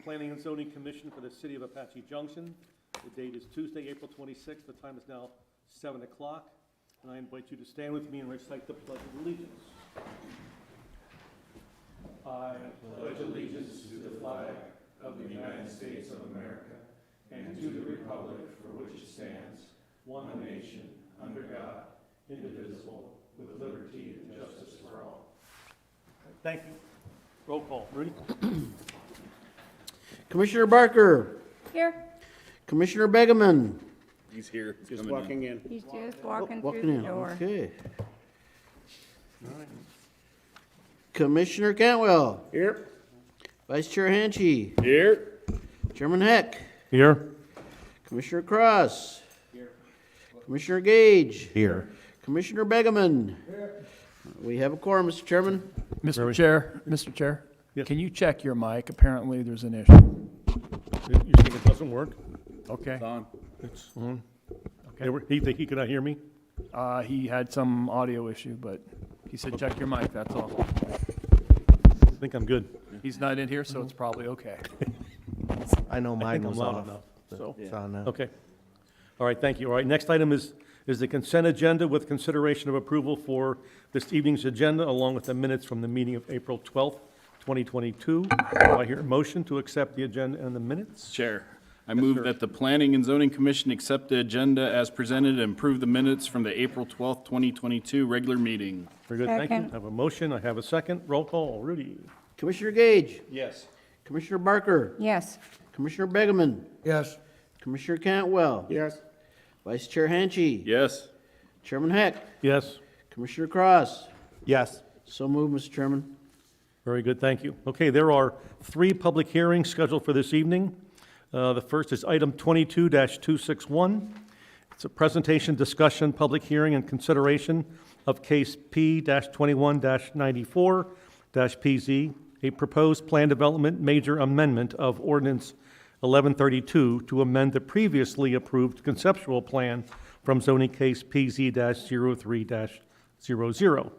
Planning and Zoning Commission for the City of Apache Junction. The date is Tuesday, April 26th. The time is now 7 o'clock. And I invite you to stand with me and recite the Pledge of Allegiance. I pledge allegiance to the flag of the United States of America and to the republic for which it stands, one nation, under God, indivisible, with liberty and justice for all. Thank you. Roll call. Rudy? Commissioner Barker. Here. Commissioner Begeman. He's here. He's Just coming walking in. He's just walking Walking through the in. door. Okay. Commissioner Cantwell. Here. Vice Chair Hanchey. Here. Chairman Heck. Here. Commissioner Cross. Here. Commissioner Gage. Here. Commissioner Begeman. Here. We have a quorum, Mr. Chairman. Mr. Chair, Yes. can you check your mic? Apparently, there's an issue. You're saying it doesn't work? Okay. It's on. It's on. Okay. He think he could not hear me? He had some audio issue, but he said check your mic, that's all. I think I'm good. He's not in here, so it's probably okay. I know I mine think I'm was loud off. enough. So So, it's on now. okay. All right, thank you. All right, next item is the consent agenda with consideration of approval for this evening's agenda, along with the minutes from the meeting of April 12th, 2022. Do I hear a motion to accept the agenda and the minutes? Chair, I Yes, move sir. that the Planning and Zoning Commission accept the agenda as presented and approve the minutes from the April 12th, 2022 regular meeting. Very good, thank you. Second. I have a motion, I have a second. Roll call, Rudy. Commissioner Gage. Yes. Commissioner Barker. Yes. Commissioner Begeman. Yes. Commissioner Cantwell. Yes. Vice Chair Hanchey. Yes. Chairman Heck. Yes, Commissioner Cross. Yes. So moved, Mr. Chairman. very good, thank you. Okay, there are 3 public hearings scheduled for this evening. The first is item 22-261. It's a presentation, discussion, public hearing, and consideration of case P-21-94-PZ, a proposed plan development major amendment of ordinance 1132 to amend the previously approved conceptual plan from zoning case PZ-03-00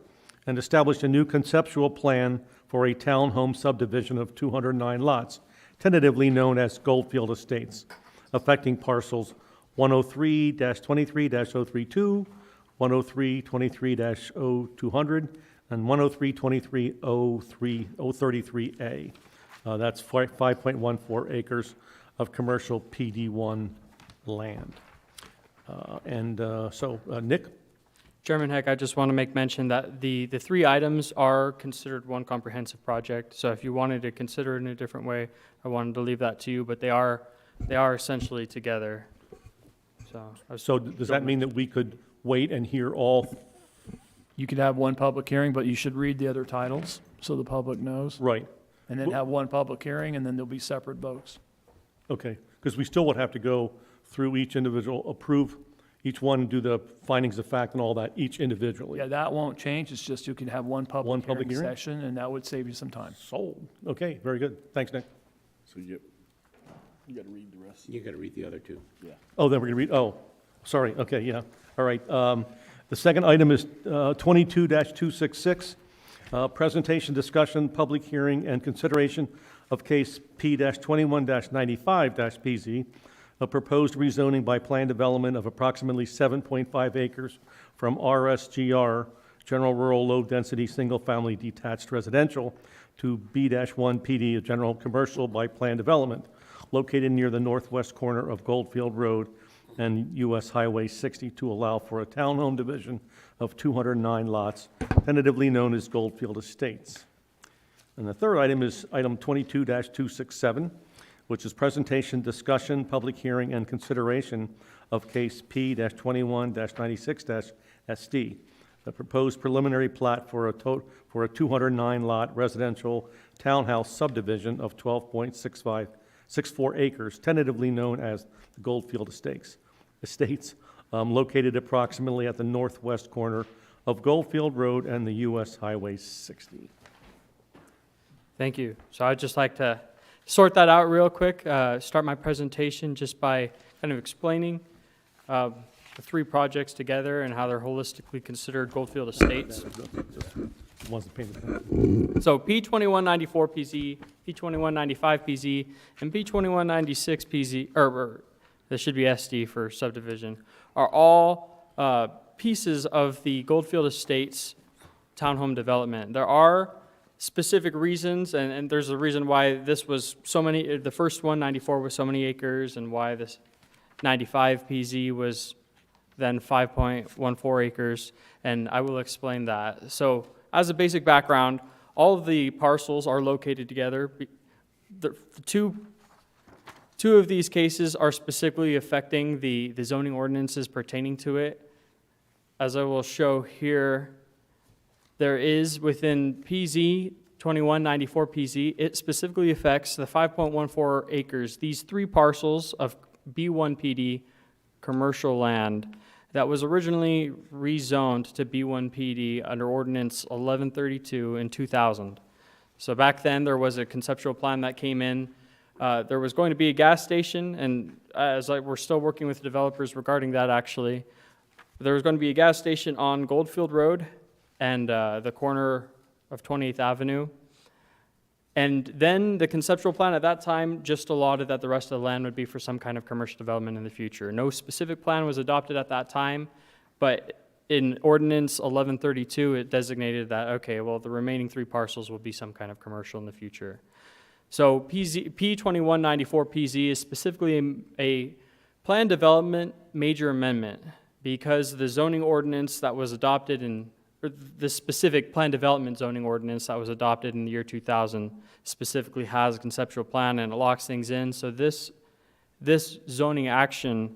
and establish a new conceptual plan for a townhome subdivision of 209 lots, tentatively known as Goldfield Estates, affecting parcels 103-23-032, 103-23-0200, and 103-23-033A. That's 5.14 acres of commercial PD1 land. Nick? Chairman Heck, I just want to make mention that the 3 items are considered one comprehensive project. So if you wanted to consider it in a different way, I wanted to leave that to you, but they are essentially together. So does that mean that we could wait and hear all? You could have one public hearing, but you should read the other titles so the public knows. Right, And then have one public hearing, and then there'll be separate votes. okay, because we still would have to go through each individual, approve each one, do the findings of fact and all that, each individually. Yeah, that won't change. It's just you can have one public public hearing hearing? session, and that would save you some time. Sold. Okay, very good. Thanks, Nick. So you got to read the rest. You gotta read the other two. Oh, then we're going to read, oh, sorry, okay, yeah. All right. The second item is 22-266, presentation, discussion, public hearing, and consideration of case P-21-95-PZ, a proposed rezoning by plan development of approximately 7.5 acres from RSGR, General Rural Low Density Single Family Detached Residential, to B-1 PD, a general commercial by plan development, located near the northwest corner of Goldfield Road and US Highway 60 to allow for a townhome division of 209 lots, tentatively known as Goldfield Estates. And the third item is item 22-267, which is presentation, discussion, public hearing, and consideration of case P-21-96-SD, the proposed preliminary plat for a 209-lot residential townhouse subdivision of 12.64 acres, tentatively known as the Goldfield Estates, located approximately at the northwest corner of Goldfield Road and the US Highway 60. Thank you. So I'd just like to sort that out real quick, start my presentation just by kind of explaining the 3 projects together and how they're holistically considered Goldfield Estates. The ones that painted them. So P2194 PZ, P2195 PZ, and P2196 PZ, or this should be SD for subdivision, are all pieces of the Goldfield Estates townhome development. There are specific reasons, and there's a reason why this was so many, the first one, 94, was so many acres, and why this 95 PZ was then 5.14 acres, and I will explain that. So as a basic background, all of the parcels are located together. The two of these cases are specifically affecting the zoning ordinances pertaining to it. As I will show here, there is within PZ 2194 PZ, it specifically affects the 5.14 acres, these three parcels of B1 PD commercial land that was originally rezoned to B1 PD under Ordinance 1132 in 2000. So back then, there was a conceptual plan that came in. There was going to be a gas station, and we're still working with developers regarding that actually. There was going to be a gas station on Goldfield Road and the corner of 28th Avenue. And then the conceptual plan at that time just allotted that the rest of the land would be for some kind of commercial development in the future. No specific plan was adopted at that time, but in Ordinance 1132, it designated that, okay, well, the remaining three parcels will be some kind of commercial in the future. So P2194 PZ is specifically a plan development major amendment because the zoning ordinance that was adopted in the specific plan development zoning ordinance that was adopted in the year 2000 specifically has a conceptual plan and it locks things in. So this zoning action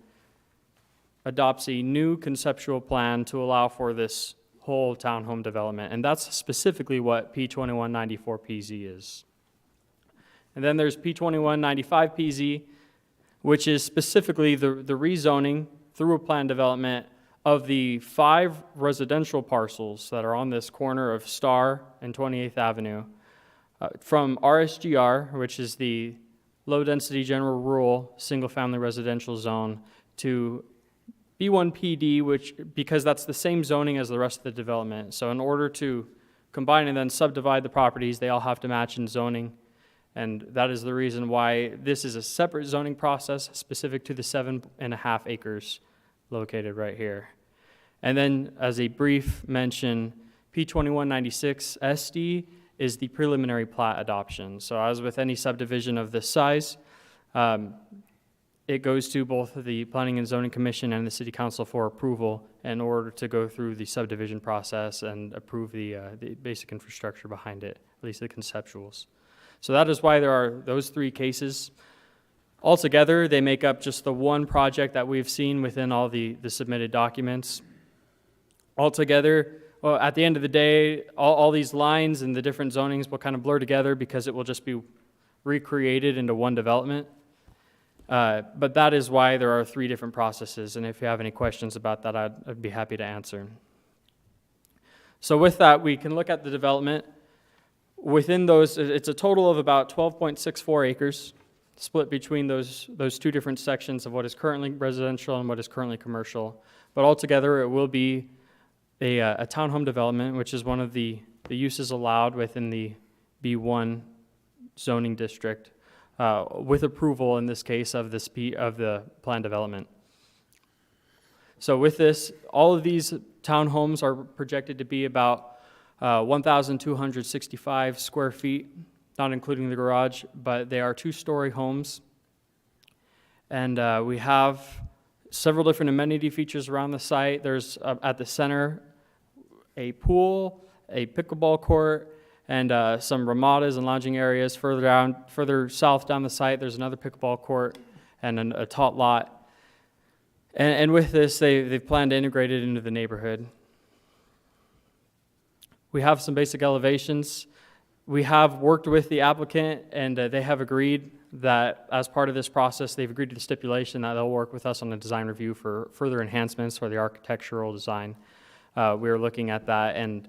adopts a new conceptual plan to allow for this whole townhome development. And that's specifically what P2194 PZ is. And then there's P2195 PZ, which is specifically the rezoning through a plan development of the 5 residential parcels that are on this corner of Star and 28th Avenue from RSGR, which is the low-density general rural single-family residential zone, to B1 PD, because that's the same zoning as the rest of the development. So in order to combine and then subdivide the properties, they all have to match in zoning. And that is the reason why this is a separate zoning process specific to the 7.5 acres located right here. And then as a brief mention, P2196 SD is the preliminary plat adoption. So as with any subdivision of this size, it goes to both the Planning and Zoning Commission and the City Council for approval in order to go through the subdivision process and approve the basic infrastructure behind it, at least the conceptuals. So that is why there are those 3 cases. Altogether, they make up just the one project that we've seen within all the submitted documents. Altogether, well, at the end of the day, all these lines and the different zonings will kind of blur together because it will just be recreated into one development. But that is why there are 3 different processes, and if you have any questions about that, I'd be happy to answer. So with that, we can look at the development. Within those, it's a total of about 12.64 acres, split between those 2 different sections of what is currently residential and what is currently commercial. But altogether, it will be a townhome development, which is one of the uses allowed within the B1 zoning district, with approval in this case of the plan development. So with this, all of these townhomes are projected to be about 1,265 square feet, not including the garage, but they are 2-story homes. And we have several different amenity features around the site. There's at the center a pool, a pickleball court, and some ramadas and lounging areas. Further south down the site, there's another pickleball court and a tot lot. And with this, they've planned to integrate it into the neighborhood. We have some basic elevations. We have worked with the applicant, and they have agreed that as part of this process, they've agreed to the stipulation that they'll work with us on a design review for further enhancements for the architectural design. We are looking at that, and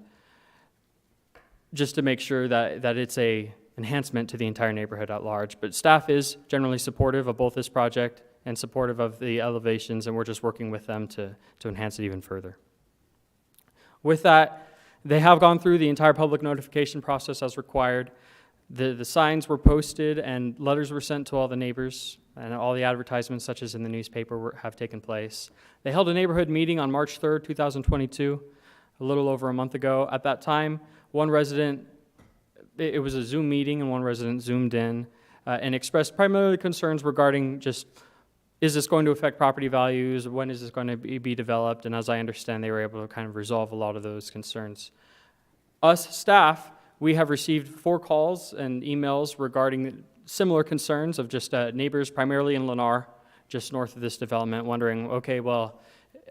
just to make sure that it's a enhancement to the entire neighborhood at large. But staff is generally supportive of both this project and supportive of the elevations, and we're just working with them to enhance it even further. With that, They have gone through the entire public notification process as required. The signs were posted and letters were sent to all the neighbors, and all the advertisements, such as in the newspaper, have taken place. They held a neighborhood meeting on March 3rd, 2022, a little over a month ago. At that time, one resident, it was a Zoom meeting, and one resident Zoomed in and expressed primarily concerns regarding just, is this going to affect property values? When is this going to be developed? And as I understand, they were able to kind of resolve a lot of those concerns. Us, staff, we have received 4 calls and emails regarding similar concerns of just neighbors, primarily in Lennar, just north of this development, wondering, okay, well,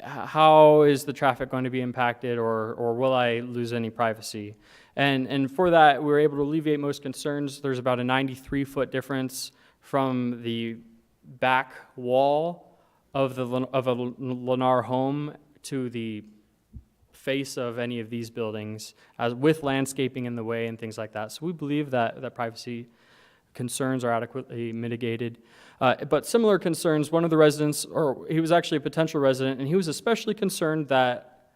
how is the traffic going to be impacted, or will I lose any privacy? And for that, we were able to alleviate most concerns. There's about a 93-foot difference from the back wall of a Lennar home to the face of any of these buildings, with landscaping in the way and things like that. So we believe that privacy concerns are adequately mitigated. But similar concerns, one of the residents, or he was actually a potential resident, and he was especially concerned that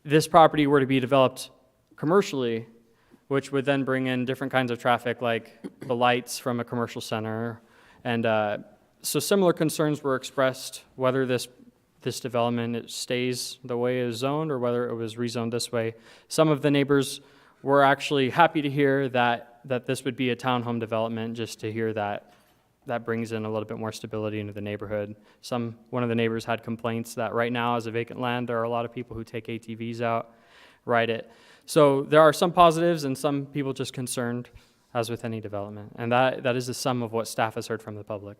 this property were to be developed commercially, which would then bring in different kinds of traffic, like the lights from a commercial center. And so similar concerns were expressed, whether this development it stays the way it is zoned or whether it was rezoned this way. Some of the neighbors were actually happy to hear that this would be a townhome development, just to hear that brings in a little bit more stability into the neighborhood. One of the neighbors had complaints that right now, as a vacant land, there are a lot of people who take ATVs out, ride it. So there are some positives and some people just concerned, as with any development. And that is the sum of what staff has heard from the public.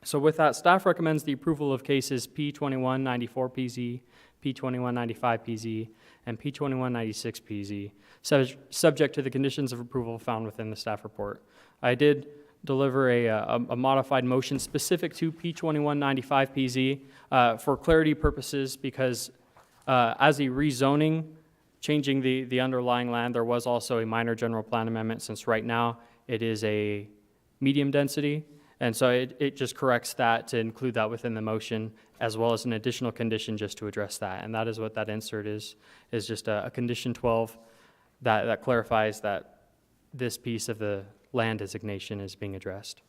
So with that, staff recommends the approval of cases P2194PZ, P2195PZ, and P2196PZ, subject to the conditions of approval found within the staff report. I did deliver a modified motion specific to P2195PZ for clarity purposes, because as a rezoning, changing the underlying land, there was also a minor general plan amendment, since right now it is a medium density. And so it just corrects that to include that within the motion, as well as an additional condition just to address that. And that is what that insert is just a condition 12 that clarifies that this piece of the land designation is being addressed.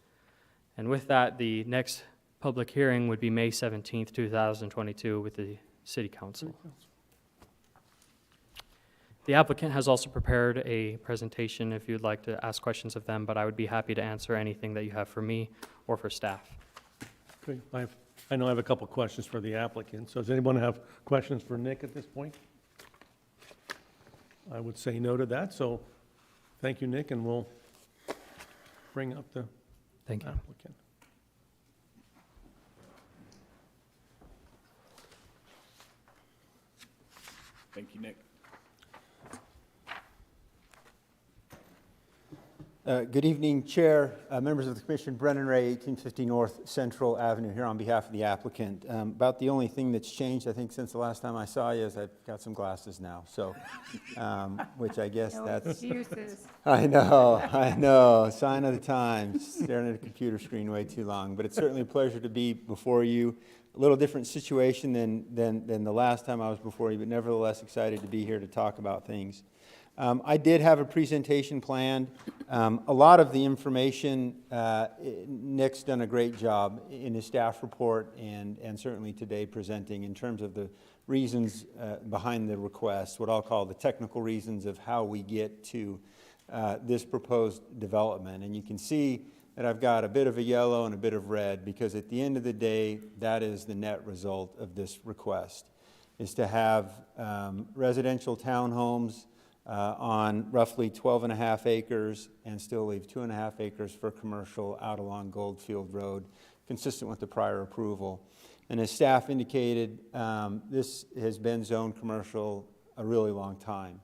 And with that, the next public hearing would be May 17th, 2022 with the City Council. The applicant has also prepared a presentation if you'd like to ask questions of them, but I would be happy to answer anything that you have for me or for staff. Okay, I know I have a couple questions for the applicant. So does anyone have questions for Nick at this point? I would say no to that, so thank you, Nick, and we'll bring up the Thank you. applicant. Thank you, Nick. Good evening, Chair, members of the Commission. Brennan Ray, 1850 North Central Avenue, here on behalf of the applicant. About the only thing that's changed, I think, since the last time I saw you is I've got some glasses now, so, which I guess No that's... excuses. I know, sign of the times, staring at a computer screen way too long. But it's certainly a pleasure to be before you. A little different situation than the last time I was before you, but nevertheless excited to be here to talk about things. I did have a presentation planned. A lot of the information, Nick's done a great job in his staff report and certainly today presenting in terms of the reasons behind the request, what I'll call the technical reasons of how we get to this proposed development. And you can see that I've got a bit of a yellow and a bit of red, because at the end of the day, that is the net result of this request, is to have residential townhomes on roughly 12.5 acres and still leave 2.5 acres for commercial out along Goldfield Road, consistent with the prior approval. And as staff indicated, this has been zoned commercial a really long time.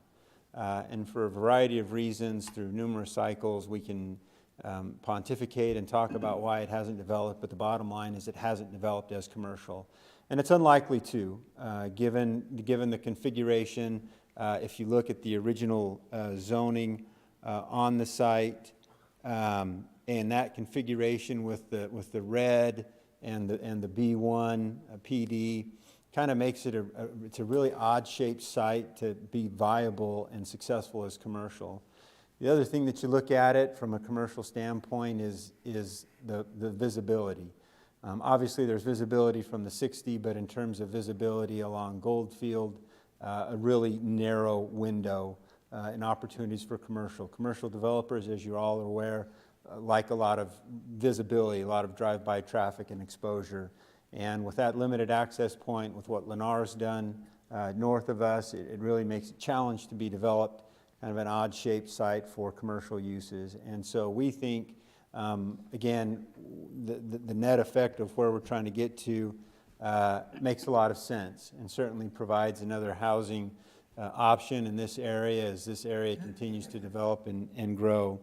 And for a variety of reasons, through numerous cycles, we can pontificate and talk about why it hasn't developed, but the bottom line is it hasn't developed as commercial. And it's unlikely to, given the configuration. If you look at the original zoning on the site, and that configuration with the red and the B1 PD kind of makes it it's a really odd-shaped site to be viable and successful as commercial. The other thing that you look at it from a commercial standpoint is the visibility. Obviously, there's visibility from the 60, but in terms of visibility along Goldfield, a really narrow window and opportunities for commercial. Commercial developers, as you all are aware, like a lot of visibility, a lot of drive-by traffic and exposure. And with that limited access point, with what Lennar's done north of us, it really makes it a challenge to be developed, kind of an odd-shaped site for commercial uses. And so we think, again, the net effect of where we're trying to get to makes a lot of sense and certainly provides another housing option in this area as this area continues to develop and grow.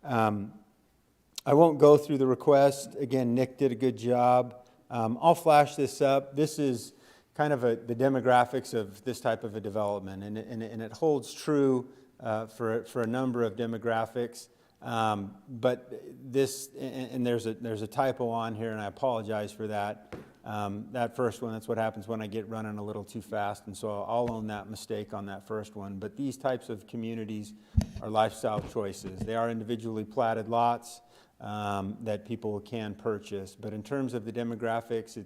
I won't go through the request. Again, Nick did a good job. I'll flash this up. This is kind of the demographics of this type of a development, and it holds true for a number of demographics. But this, and there's a typo on here, and I apologize for that. That first one, that's what happens when I get running a little too fast, and so I'll own that mistake on that first one. But these types of communities are lifestyle choices. They are individually platted lots that people can purchase. But in terms of the demographics,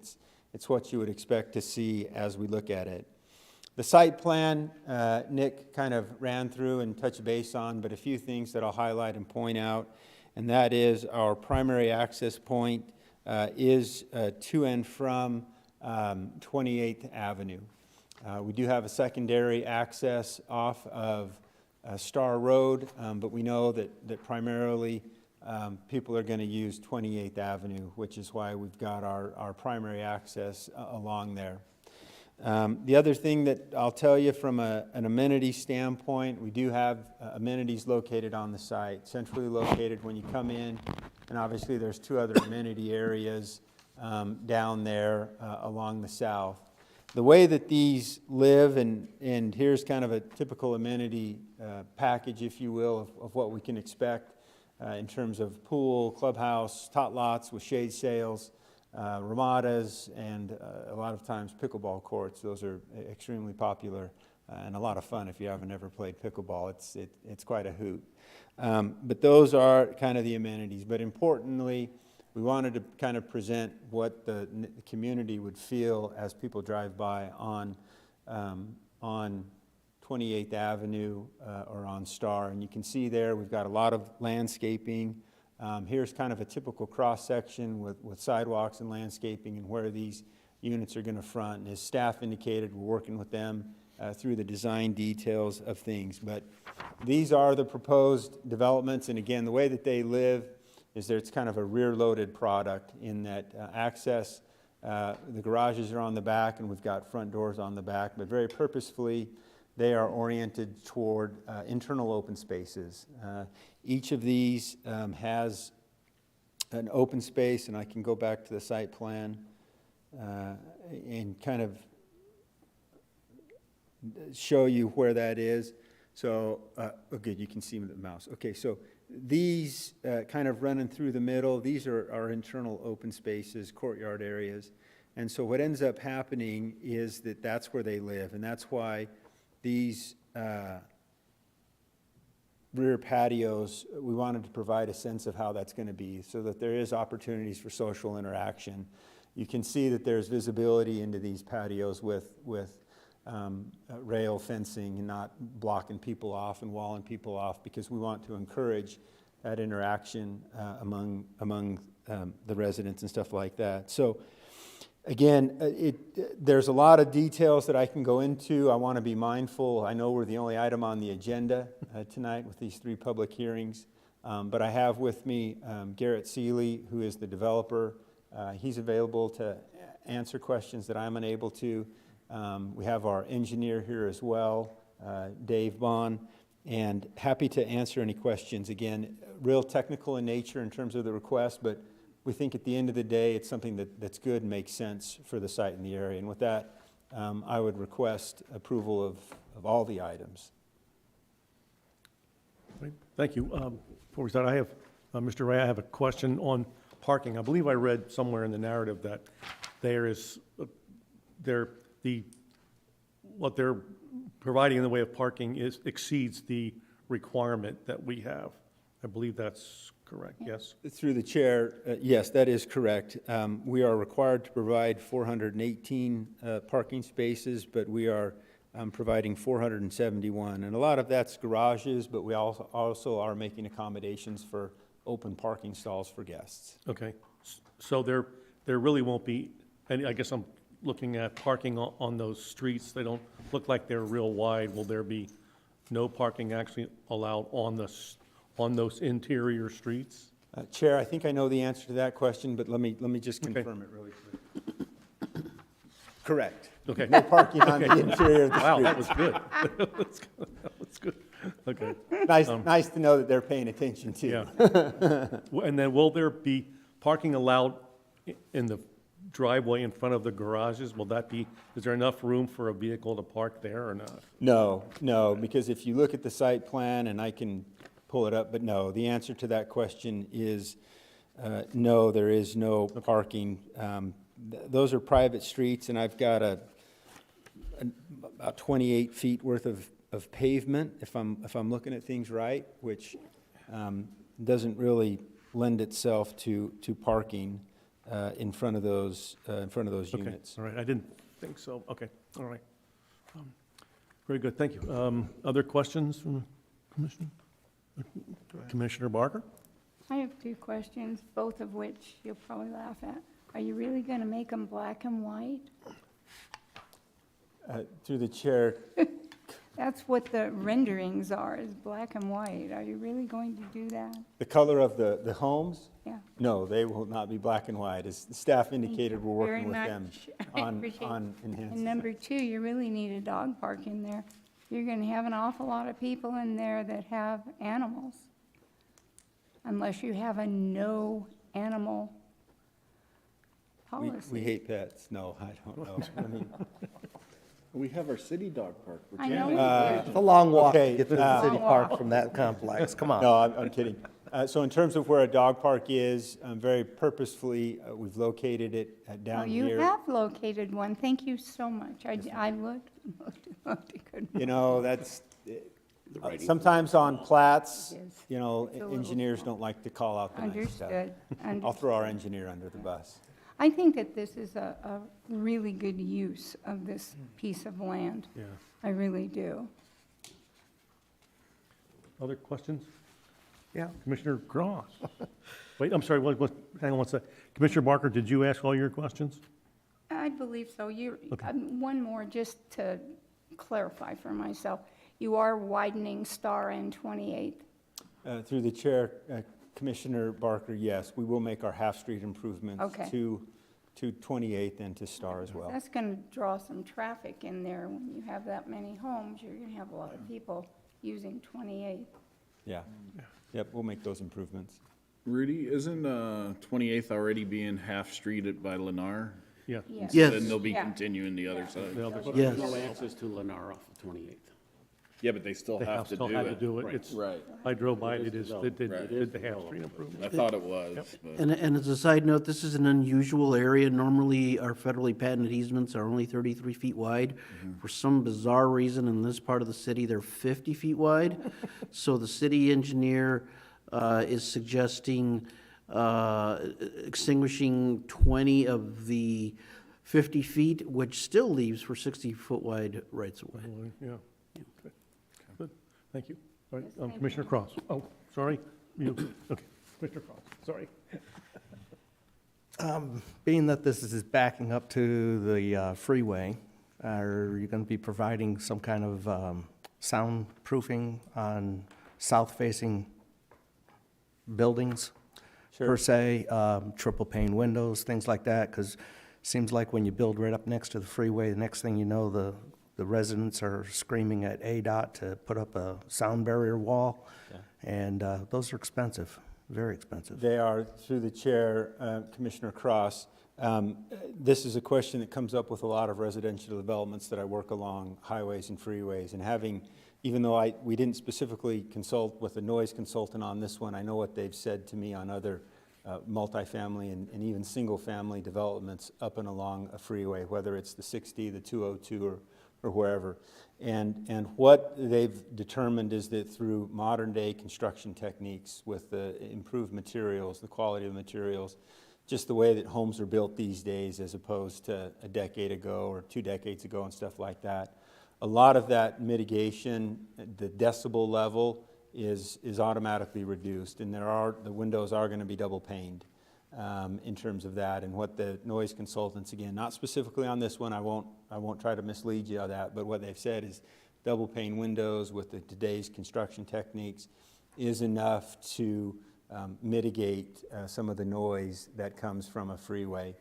it's what you would expect to see as we look at it. The site plan, Nick kind of ran through and touched base on, but a few things that I'll highlight and point out, and that is our primary access point is to and from 28th Avenue. We do have a secondary access off of Star Road, but we know that primarily people are going to use 28th Avenue, which is why we've got our primary access along there. The other thing that I'll tell you from an amenity standpoint, we do have amenities located on the site, centrally located when you come in, and obviously there's two other amenity areas down there along the south. The way that these live, and here's kind of a typical amenity package, if you will, of what we can expect in terms of pool, clubhouse, tot lots with shade sails, ramadas, and a lot of times pickleball courts. Those are extremely popular and a lot of fun if you haven't ever played pickleball. It's quite a hoot. But those are kind of the amenities. But importantly, we wanted to kind of present what the community would feel as people drive by on 28th Avenue or on Star. And you can see there we've got a lot of landscaping. Here's kind of a typical cross-section with sidewalks and landscaping and where these units are going to front. And as staff indicated, we're working with them through the design details of things. But these are the proposed developments, and again, the way that they live is that it's kind of a rear-loaded product in that access, the garages are on the back and we've got front doors on the back, but very purposefully they are oriented toward internal open spaces. Each of these has an open space, and I can go back to the site plan and kind of show you where that is. So, oh good, you can see the mouse. Okay, so these kind of running through the middle, these are our internal open spaces, courtyard areas. And so what ends up happening is that that's where they live, and that's why these rear patios, we wanted to provide a sense of how that's going to be so that there is opportunities for social interaction. You can see that there's visibility into these patios with rail fencing and not blocking people off and walling people off, because we want to encourage that interaction among the residents and stuff like that. So again, there's a lot of details that I can go into. I want to be mindful. I know we're the only item on the agenda tonight with these three public hearings, but I have with me Garrett Seeley, who is the developer. He's available to answer questions that I'm unable to. We have our engineer here as well, Dave Bond, and happy to answer any questions. Again, real technical in nature in terms of the request, but we think at the end of the day it's something that's good and makes sense for the site in the area. And with that, I would request approval of all the items. Great. Thank you. Before we start, I have, Mr. Ray, I have a question on parking. I believe I read somewhere in the narrative that there what they're providing in the way of parking exceeds the requirement that we have. I believe that's correct, yes? Through the chair, yes, that is correct. We are required to provide 418 parking spaces, but we are providing 471. And a lot of that's garages, but we also are making accommodations for open parking stalls for guests. Okay, so there really won't be, and I guess I'm looking at parking on those streets, they don't look like they're real wide. Will there be no parking actually allowed on those interior streets? Chair, I think I know the answer to that question, but let me just Okay. confirm it really quick. Correct. Okay. No parking on the interior of the Wow, street. that was good. That was good. Okay, Nice to know that they're paying attention too. yeah. And then will there be parking allowed in the driveway in front of the garages? Will that be, is there enough room for a vehicle to park there or not? No, because if you look at the site plan, and I can pull it up, but no, the answer to that question is no, there is no parking. Those are private streets, and I've got about 28 feet worth of pavement, if I'm looking at things right, which doesn't really lend itself to parking in front of those Okay, units. all right, I didn't think so. Okay, all right. Very good, thank you. Other questions from the commission? Commissioner Barker? I have two questions, both of which you'll probably laugh at. Are you really going to make them black and white? Through the chair, That's what the renderings are, is black and white. Are you really going to do that? the color of the homes? Yeah. No, they will not be black and white. As the staff indicated, we're Very working with them much. I appreciate it. on And enhancing. number two, you really need a dog park in there. You're going to have an awful lot of people in there that have animals, unless you have a no animal policy. We hate pets. No, I don't know. I mean, We have our city dog park. which I is- know. It's a long walk to Okay, get to the city park from that complex, come on. no, I'm kidding. So in terms of where a dog park is, very purposefully, we've located it Oh, down you here. have located one. Thank you so much. I looked, couldn't. You know, that's, sometimes on plats, Yes. you know, It's a little engineers don't like to call out the nice stuff. Understood. I'll throw our engineer under the bus. I think that this is a really good use of this piece of land. Yeah. I really do. Other questions? Yeah. Commissioner Cross? Wait, I'm sorry, hang on one sec. Commissioner Barker, did you ask all your questions? I believe so. Okay. One more, just to clarify for myself. You are widening Star and 28th. Through the chair, Commissioner Barker, yes, we will make our half-street improvements Okay. to 28th and to Star as well. That's going to draw some traffic in there. When you have that many homes, you're going to have a lot of people using 28th. Yeah. Yep, we'll make those improvements. Rudy, isn't 28th already being half-streeted by Lennar? Yeah. Yes. Yes. Then they'll be Yeah. continuing the other side. The other side. Yes. No access to Lennar off of 28th. Yeah, but they still They have to still do had to it. do it. Right. It's, Right. I drove by it, It is they did developed. did the half-street improvement. I thought it was, but And as a side note, this is an unusual area. Normally, our federally patented easements are only 33 feet wide. For some bizarre reason, in this part of the city, they're 50 feet wide. So the city engineer is suggesting extinguishing 20 of the 50 feet, which still leaves for 60-foot wide rights-of-way. Yeah. Okay. Good, thank you. All right, Yes, thank Commissioner you. Cross. Oh, sorry. Okay, Commissioner Cross, sorry. Being that this is backing up to the freeway, are you going to be providing some kind of soundproofing on south-facing buildings, per se? Triple pane windows, things like that? Because it seems like when you build right up next to the freeway, the next thing you know, the residents are screaming at ADOT to put up a sound barrier wall. And those are expensive, very expensive. They are, through the chair, Commissioner Cross. This is a question that comes up with a lot of residential developments that I work along highways and freeways. And having, even though we didn't specifically consult with a noise consultant on this one, I know what they've said to me on other multifamily and even single-family developments up and along a freeway, whether it's the 60, the 202, or wherever. And what they've determined is that through modern-day construction techniques with the improved materials, the quality of the materials, just the way that homes are built these days as opposed to a decade ago or 2 decades ago and stuff like that, a lot of that mitigation, the decibel level, is automatically reduced, and the windows are going to be double paned in terms of that. And what the noise consultants, again, not specifically on this one, I won't try to mislead you on that, but what they've said is double pane windows with today's construction techniques is enough to mitigate some of the noise that comes from a freeway.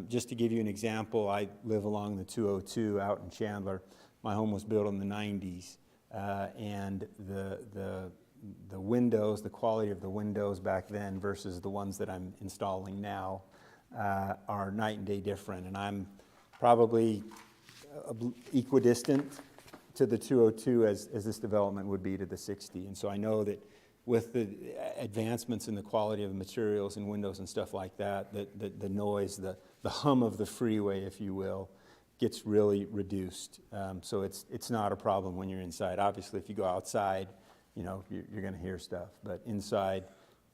Just to give you an example, I live along the 202 out in Chandler. My home was built in the 90s. And the windows, the quality of the windows back then versus the ones that I'm installing now are night and day different. And I'm probably equidistant to the 202 as this development would be to the 60. And so I know that with the advancements in the quality of the materials and windows and stuff like that, the noise, the hum of the freeway, if you will, gets really reduced. So it's not a problem when you're inside. Obviously, if you go outside, you know, you're going to hear stuff. But inside,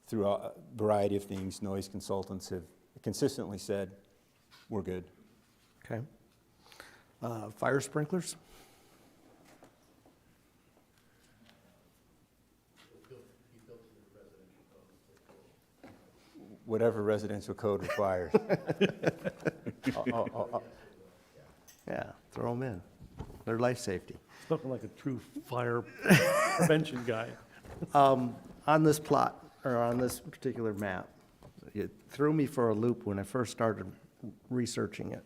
through a variety of things, noise consultants have consistently said, we're good. Okay. Fire sprinklers? Whatever residential code requires. Yeah, throw them in. They're life safety. Spoken like a true fire prevention guy. On this plot, or on this particular map, it threw me for a loop when I first started researching it.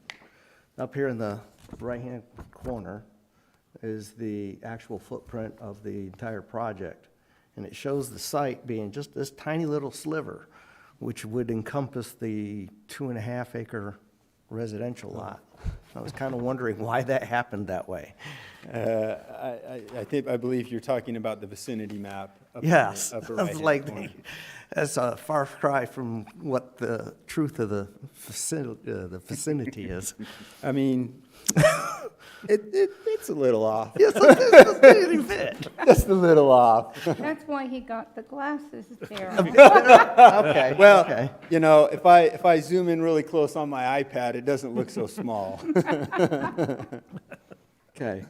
Up here in the right-hand corner is the actual footprint of the entire project. And it shows the site being just this tiny little sliver, which would encompass the 2.5 acre residential lot. I was kind of wondering why that happened that way. I believe you're talking about the vicinity map. Yes, upper I was right-hand like, corner. that's a far cry from what the truth of the vicinity is. I mean, it's a little off. Yes, it's getting fit. Just a little off. That's why he got the glasses there. Okay. Well, okay. you know, if I zoom in really close on my iPad, it doesn't look so small. Okay.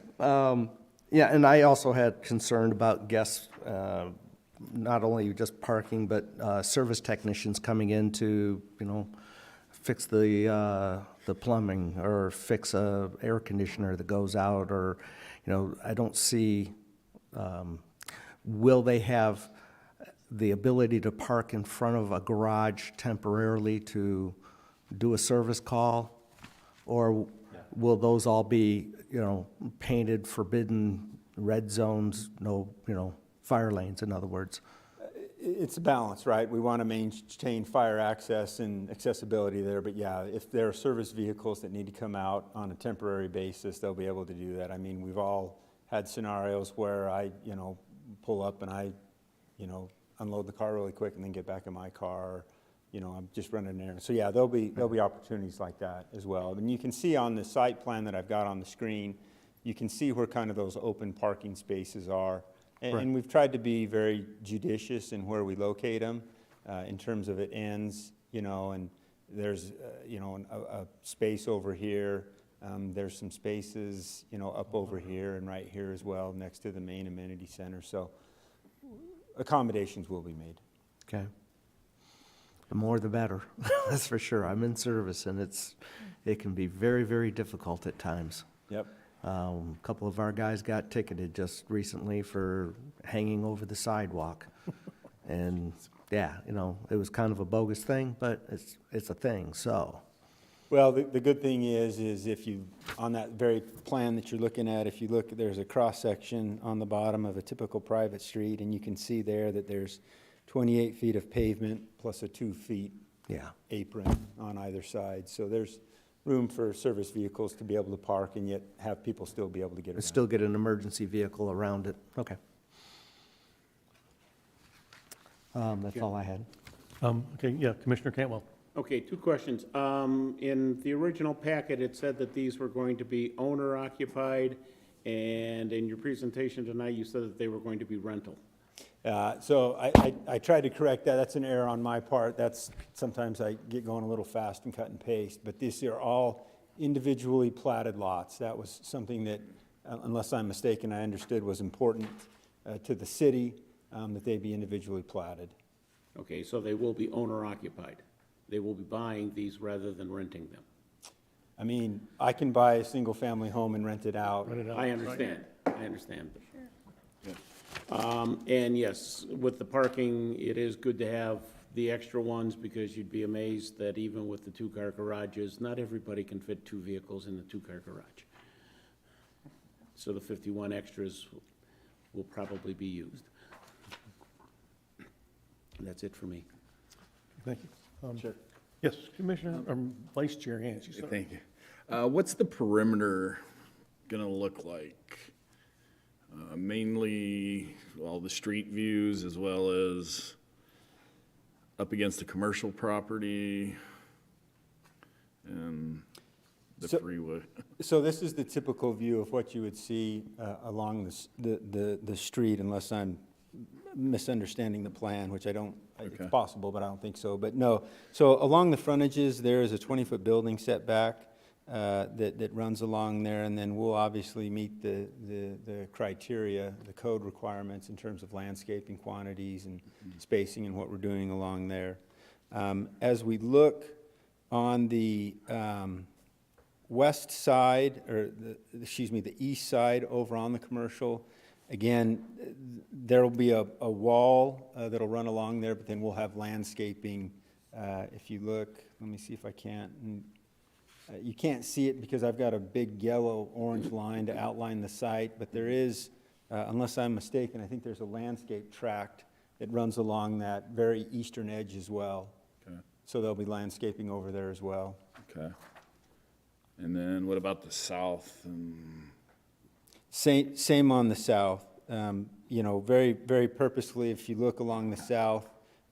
Yeah, and I also had concern about guests, not only just parking, but service technicians coming in to, you know, fix the plumbing or fix a air conditioner that goes out, or, you know, I don't see, will they have the ability to park in front of a garage temporarily to do a service call? Or will those all be, you know, painted, forbidden red zones, no, you know, fire lanes, in other words? It's a balance, right? We want to maintain fire access and accessibility there, but yeah, if there are service vehicles that need to come out on a temporary basis, they'll be able to do that. I mean, we've all had scenarios where I, you know, pull up and I, you know, unload the car really quick and then get back in my car. You know, I'm just running there. So yeah, there'll be opportunities like that as well. And you can see on the site plan that I've got on the screen, you can see where kind of those open parking spaces are. And we've tried to be very judicious in where we locate them in terms of it ends, you know, and there's, you know, a space over here. There's some spaces, you know, up over here and right here as well next to the main amenity center. So accommodations will be made. Okay. The more the better, that's for sure. I'm in service, and it can be very, very difficult at times. Yep. A couple of our guys got ticketed just recently for hanging over the sidewalk. And yeah, you know, it was kind of a bogus thing, but it's a thing, so. Well, the good thing is if you, on that very plan that you're looking at, if you look, there's a cross-section on the bottom of a typical private street, and you can see there that there's 28 feet of pavement plus a 2 feet apron on either side. So there's room for service vehicles to be able to park and yet have people still be able to get around. Still get an emergency vehicle around it. Okay. That's all I had. Okay, yeah, Commissioner Cantwell. Okay, two questions. In the original packet, it said that these were going to be owner occupied, and in your presentation tonight, you said that they were going to be rental. So I tried to correct that. That's an error on my part. Sometimes I get going a little fast and cut and paste, but these are all individually platted lots. That was something that, unless I'm mistaken, I understood was important to the city, that they be individually platted. Okay, so they will be owner occupied. They will be buying these rather than renting them. I mean, I can buy a single-family home and rent it out. I understand, I understand. And yes, with the parking, it is good to have the extra ones, because you'd be amazed that even with the two-car garages, not everybody can fit two vehicles in the two-car garage. So the 51 extras will probably be used. That's it for me. Thank you. Sure. Yes, Commissioner, Vice Chair Hansi, sorry. Thank you. What's the perimeter gonna look like? Mainly, well, the street views as well as up against the commercial property and the freeway. So this is the typical view of what you would see along the street, unless I'm misunderstanding the plan, which I don't, Okay. it's possible, but I don't think so. But no, so along the frontages, there is a 20-foot building setback that runs along there, and then we'll obviously meet the criteria, the code requirements in terms of landscaping quantities and spacing and what we're doing along there. As we look on the west side, or the east side over on the commercial, again, there will be a wall that'll run along there, but then we'll have landscaping. If you look, let me see if I can't. You can't see it because I've got a big yellow-orange line to outline the site, but there is, unless I'm mistaken, I think there's a landscape tract that runs along that very eastern edge as well. Okay. So there'll be landscaping over there as well. Okay. And then what about the south? Same on the south. You know, very, very purposefully, if you look along the south,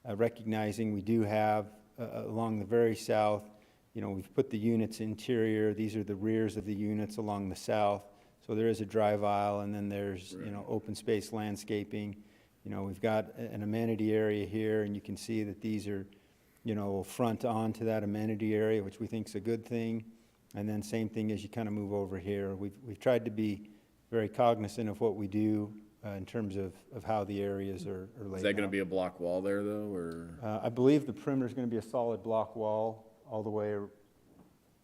recognizing we do have, along the very south, you know, we've put the units interior. These are the rears of the units along the south. So there is a drive aisle, and then there's, you know, open space landscaping. You know, we've got an amenity area here, and you can see that these are, you know, front onto that amenity area, which we think is a good thing. And then same thing as you kind of move over here. We've tried to be very cognizant of what we do in terms of how the areas are laid out. Is that gonna be a block wall there, though, or? I believe the perimeter is going to be a solid block wall all the way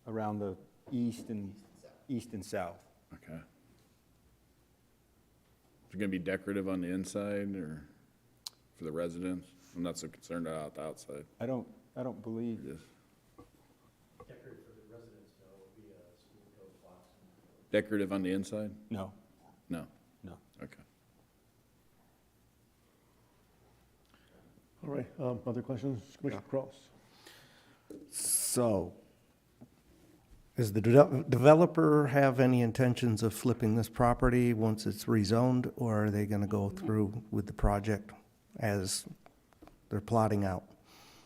around the east and south. Okay. Is it gonna be decorative on the inside, or for the residents? I'm not so concerned about the outside. I don't believe. Yes. Decorative on the inside? No, No. no. Okay. All right, other questions? Commissioner Cross? So, does the developer have any intentions of flipping this property once it's rezoned, or are they gonna go through with the project as they're plotting out?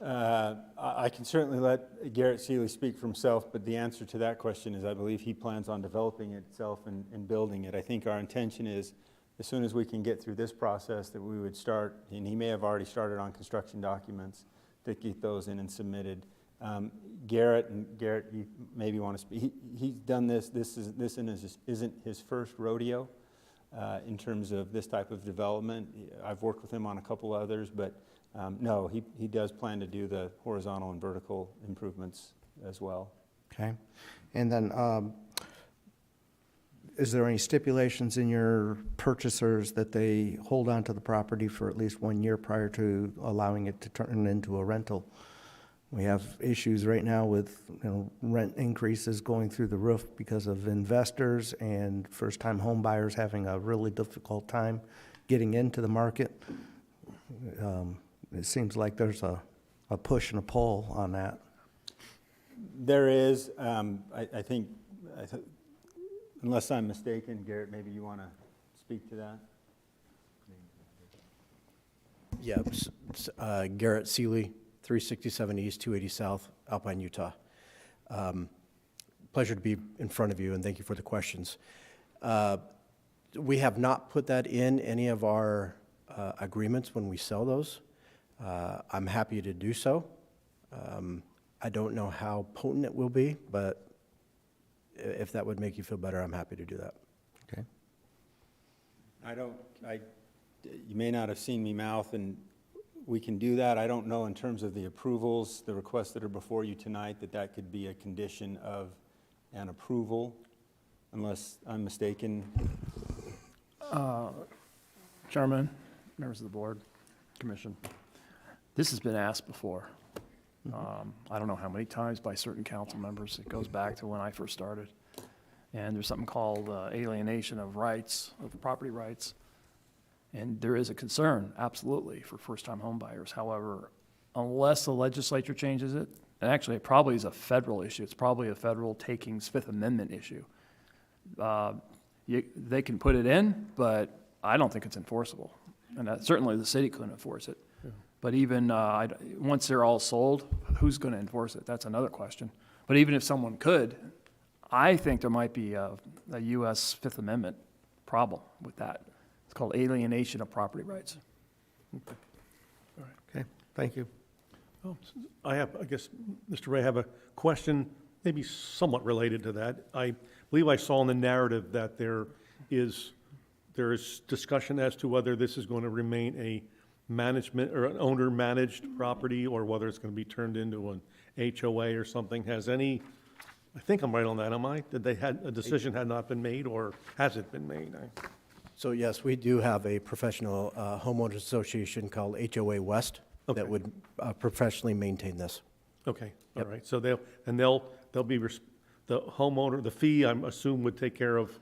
I can certainly let Garrett Seeley speak for himself, but the answer to that question is I believe he plans on developing it itself and building it. I think our intention is, as soon as we can get through this process, that we would start, and he may have already started on construction documents, to get those in and submitted. Garrett, you maybe want to speak. He's done this. This isn't his first rodeo in terms of this type of development. I've worked with him on a couple others, but no, he does plan to do the horizontal and vertical improvements as well. Okay, and then, is there any stipulations in your purchasers that they hold on to the property for at least 1 year prior to allowing it to turn into a rental? We have issues right now with, you know, rent increases going through the roof because of investors and first-time home buyers having a really difficult time getting into the market. It seems like there's a push and a pull on that. There is, I think, unless I'm mistaken, Garrett, maybe you want to speak to that? Yeah, Garrett Seeley, 367 East, 280 South, Alpine, Utah. Pleasure to be in front of you, and thank you for the questions. We have not put that in any of our agreements when we sell those. I'm happy to do so. I don't know how potent it will be, but if that would make you feel better, I'm happy to do that. Okay. You may not have seen me mouth, and we can do that. I don't know in terms of the approvals, the requests that are before you tonight, that could be a condition of an approval, unless I'm mistaken. Chairman, members of the board, commission, this has been asked before. I don't know how many times by certain council members. It goes back to when I first started. And there's something called alienation of rights, of property rights. And there is a concern, absolutely, for first-time home buyers. However, unless the legislature changes it, and actually it probably is a federal issue, it's probably a federal takings Fifth Amendment issue. They can put it in, but I don't think it's enforceable. And certainly the city couldn't enforce it. But even once they're all sold, who's going to enforce it? That's another question. But even if someone could, I think there might be a U.S. Fifth Amendment problem with that. It's called alienation of property rights. Okay, thank you. I guess, Mr. Ray, I have a question, maybe somewhat related to that. I believe I saw in the narrative that there is discussion as to whether this is going to remain a management or an owner-managed property, or whether it's going to be turned into an HOA or something. I think I'm right on that, am I? A decision had not been made, or has it been made? So yes, we do have a professional homeowners association called HOA West Okay. that would professionally maintain this. Okay, all right. So they'll be, the homeowner, the fee, I'm assume, would take care of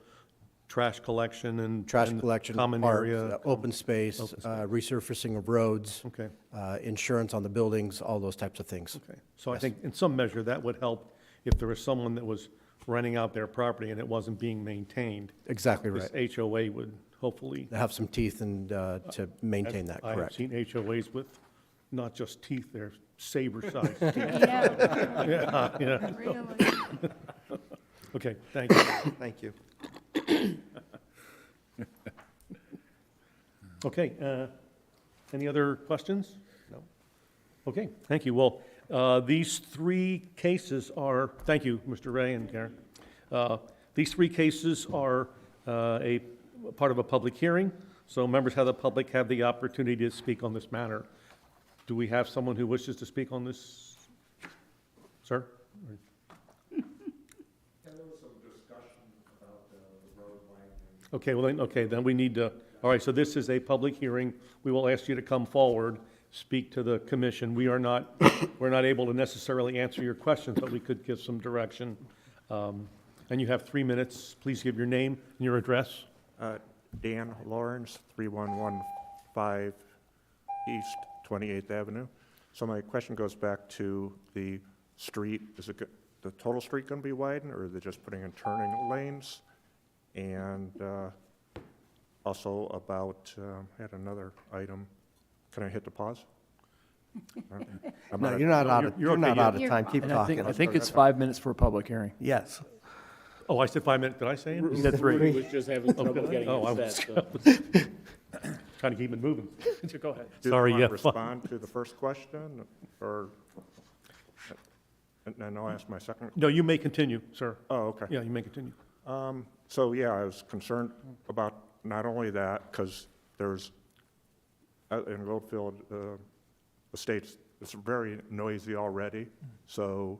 trash collection and. Trash and collection, Common parks, area. open space, resurfacing of roads, Okay, insurance on the buildings, all those types of things. okay. So I Yes. think in some measure that would help if there was someone that was renting out their property and it wasn't being maintained. Exactly right. This HOA would hopefully. They have some teeth and to maintain that, I have correct. seen HOAs with not just teeth, they're saber-sized teeth. Yeah, Yeah, yeah. really. Okay, thank you. Thank you. Okay, any other questions? No. Okay, thank you. Well, these three cases are, thank you, Mr. Ray and Karen. These three cases are a part of a public hearing, so members of the public have the opportunity to speak on this matter. Do we have someone who wishes to speak on this? Sir? Okay, then we need to, all right, so this is a public hearing. We will ask you to come forward, speak to the commission. We're not able to necessarily answer your questions, but we could give some direction. And you have 3 minutes. Please give your name and your address. Dan Lawrence, 3115 East 28th Avenue. So my question goes back to the street. Is it the total street going to be widened, or are they just putting in turning lanes? And also about, I had another item. Can I hit the pause? No, you're not out of, you're you're not okay, out of You're time. fine. Keep And talking. I think it's 5 minutes for a public hearing. Yes. Oh, I said 5 minutes. Did I say it? You said three. Rudy was just having trouble getting Oh, I it was set, so. trying to keep it moving. Go ahead. Do Sorry, you yeah, want to respond to the first question, or, and then I'll ask my second? No, you may continue, sir. Oh, okay. Yeah, you may continue. So, yeah, I was concerned about not only that, because there's, in Goldfield Estates, it's very noisy already, so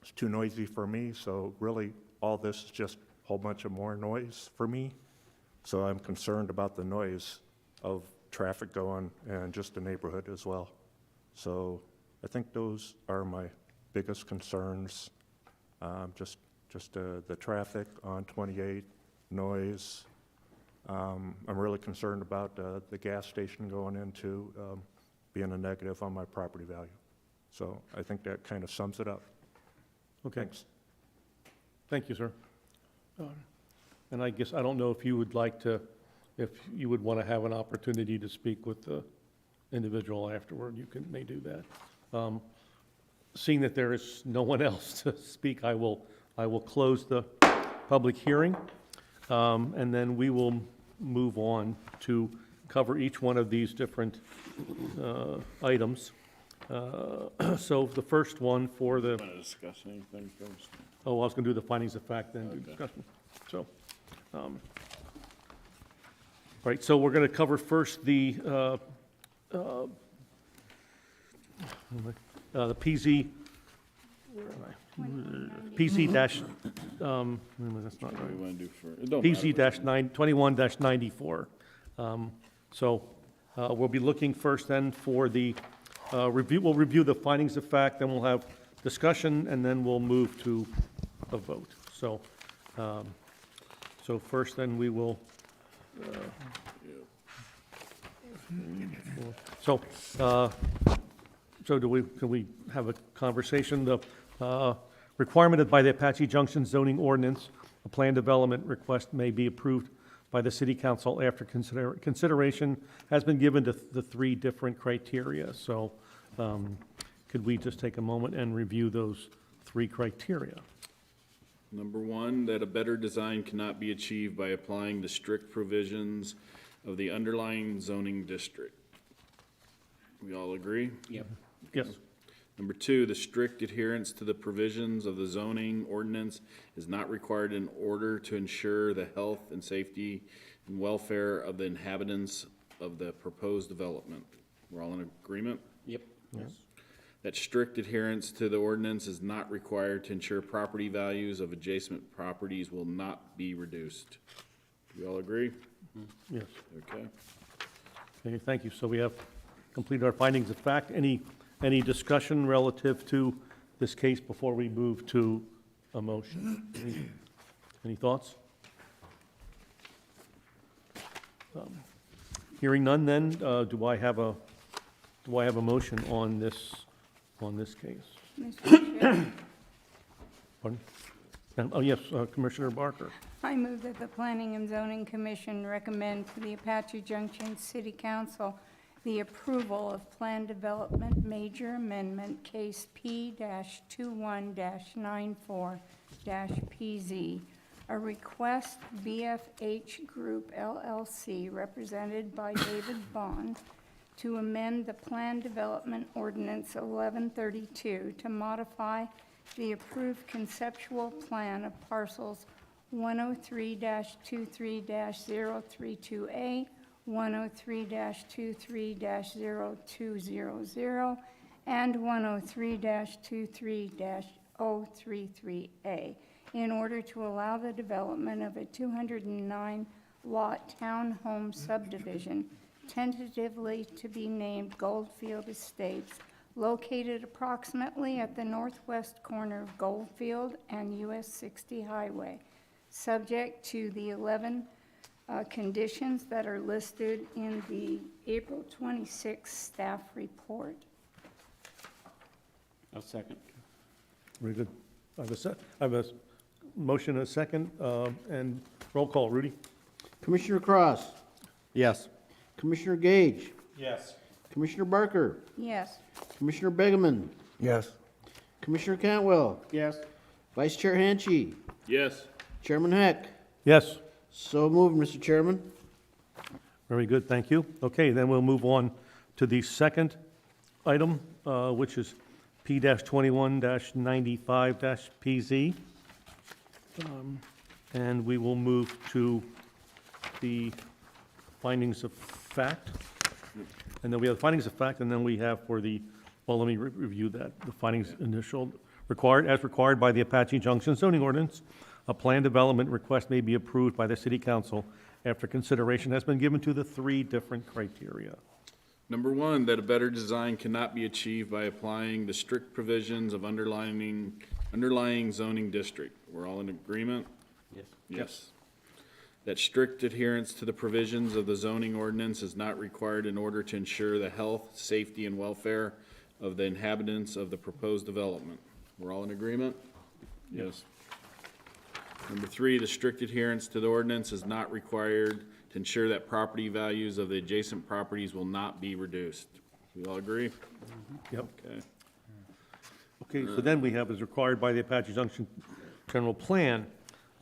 it's too noisy for me, so really, all this is just a whole bunch of more noise for me. So I'm concerned about the noise of traffic going and just the neighborhood as well. So I think those are my biggest concerns, just the traffic on 28, noise. I'm really concerned about the gas station going into being a negative on my property value. So I think that kind of sums it up. Okay. Thanks. Thank you, sir. And I guess, I don't know if you would like to, if you would want to have an opportunity to speak with the individual afterward, may do that. Seeing that there is no one else to speak, I will close the public hearing, and then we will move on to cover each one of these different items. So the first one for the, Want to discuss anything first? oh, I was going to do the findings of fact, then do discussion. So, right, so we're going to cover first the PZ, where am I? PZ dash, wait a minute, that's not What do right. we want to do for, it don't matter. PZ dash 21-94. So we'll be looking first then for the review, we'll review the findings of fact, then we'll have discussion, and then we'll move to a vote. So, so first then we will, so can we have a conversation? The requirement by the Apache Junction zoning ordinance, a plan development request may be approved by the city council after consideration has been given to the three different criteria. So could we just take a moment and review those three criteria? Number one, that a better design cannot be achieved by applying the strict provisions of the underlying zoning district. We all agree? Yep. Yes. Number two, the strict adherence to the provisions of the zoning ordinance is not required in order to ensure the health and safety and welfare of the inhabitants of the proposed development. We're all in agreement? Yep. That strict adherence to the ordinance is not required to ensure property values of adjacent properties will not be reduced. Do we all agree? Yes. Okay. Okay, thank you. So we have completed our findings of fact. Any discussion relative to this case before we move to a motion? Any thoughts? Hearing none, then, do I have a motion on this case? Mr. Chair, Pardon? Oh, yes, Commissioner Barker. I move that the Planning and Zoning Commission recommend to the Apache Junction City Council the approval of Plan Development Major Amendment Case P-21-94-PZ, a request BFH Group LLC, represented by David Bond, to amend the Plan Development Ordinance 1132 to modify the approved conceptual plan of parcels 103-23-032A, 103-23-0200, and 103-23-033A, in order to allow the development of a 209-lot townhome subdivision, tentatively to be named Goldfield Estates, located approximately at the northwest corner of Goldfield and US 60 Highway, subject to the 11 conditions that are listed in the April 26th staff report. I'll second. Very good. I have a motion and a second, and roll call. Rudy? Commissioner Cross, Yes. Commissioner Gage, Yes. Commissioner Barker, Yes. Commissioner Begeman, Yes. Commissioner Cantwell, Yes. Vice Chair Hanchey, Yes. Chairman Heck. Yes. So moved, Mr. Chairman. Very good, thank you. Okay, then we'll move on to the second item, which is P-21-95-PZ. And we will move to the findings of fact. And then we have findings of fact, and then we have for the, well, let me review that. The findings initial, as required by the Apache Junction zoning ordinance, a plan development request may be approved by the city council after consideration has been given to the three different criteria. Number one, that a better design cannot be achieved by applying the strict provisions of underlying zoning district. We're all in agreement? Yes. Yes. That strict adherence to the provisions of the zoning ordinance is not required in order to ensure the health, safety, and welfare of the inhabitants of the proposed development. We're all in agreement? Yes. Number three, the strict adherence to the ordinance is not required to ensure that property values of the adjacent properties will not be reduced. We all agree? Yep. Okay. Okay, so then we have, as required by the Apache Junction General Plan,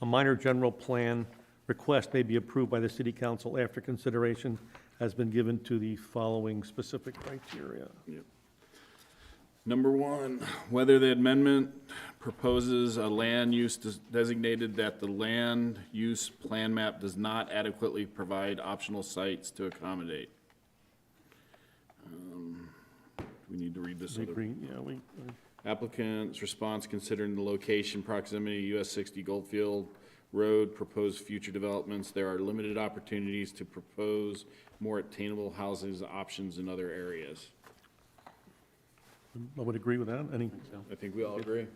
a minor general plan request may be approved by the city council after consideration has been given to the following specific criteria. Number one, whether the amendment proposes a land use designated that the land use plan map does not adequately provide optional sites to accommodate. We need to read this. We other- agree, yeah, Applicant's response considering the location, proximity to US 60 Goldfield Road, proposed future developments. There are limited opportunities to propose more attainable housing options in other areas. I would agree with that. Any? I think we all agree.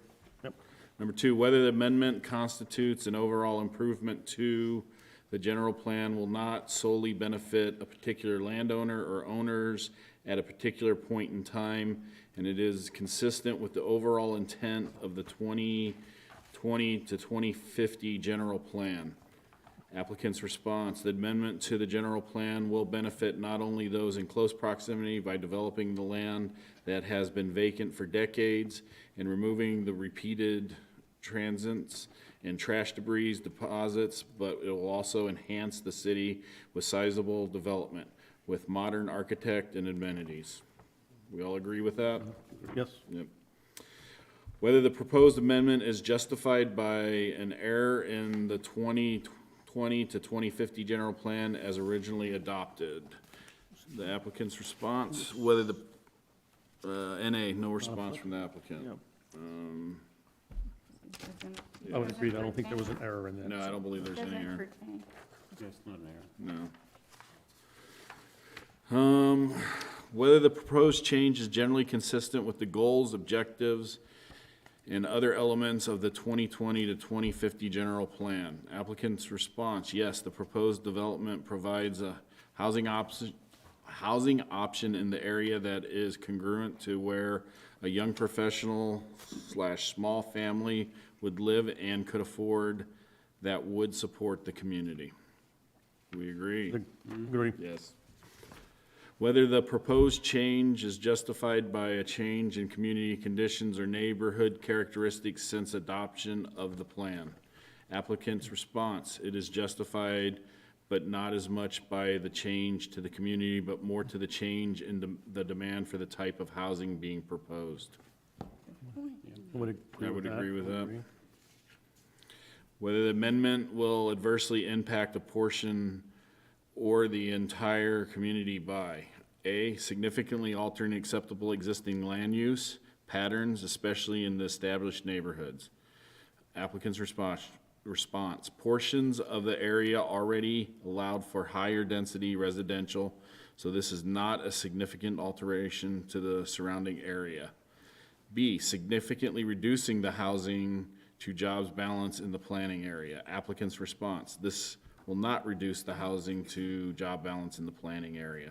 Yep. Number two, whether the amendment constitutes an overall improvement to the general plan will not solely benefit a particular landowner or owners at a particular point in time, and it is consistent with the overall intent of the 2020 to 2050 general plan. Applicant's response, the amendment to the general plan will benefit not only those in close proximity by developing the land that has been vacant for decades and removing the repeated transits and trash debris deposits, but it will also enhance the city with sizable development with modern architect and amenities. We all agree with that? Yes, Yep. Whether the proposed amendment is justified by an error in the 2020 to 2050 general plan as originally adopted. The applicant's response, whether the, NA, no response from the applicant. Yep. Doesn't- I would agree. I don't doesn't think there was an pertain. error in that. No, I don't believe there's any Doesn't error. pertain. That's not an error. No. Whether the proposed change is generally consistent with the goals, objectives, and other elements of the 2020 to 2050 general plan. Applicant's response, yes, the proposed development provides a housing option in the area that is congruent to where a young professional / small family would live and could afford that would support the community. We agree? Agree. Yes. Whether the proposed change is justified by a change in community conditions or neighborhood characteristics since adoption of the plan. Applicant's response, it is justified, but not as much by the change to the community, but more to the change in the demand for the type of housing being proposed. I would agree I with would that. agree with that. Agree. Whether the amendment will adversely impact a portion or the entire community by A, significantly altering acceptable existing land use patterns, especially in the established neighborhoods. Applicant's response, portions of the area already allowed for higher density residential, so this is not a significant alteration to the surrounding area. B, significantly reducing the housing to jobs balance in the planning area. Applicant's response, this will not reduce the housing to job balance in the planning area.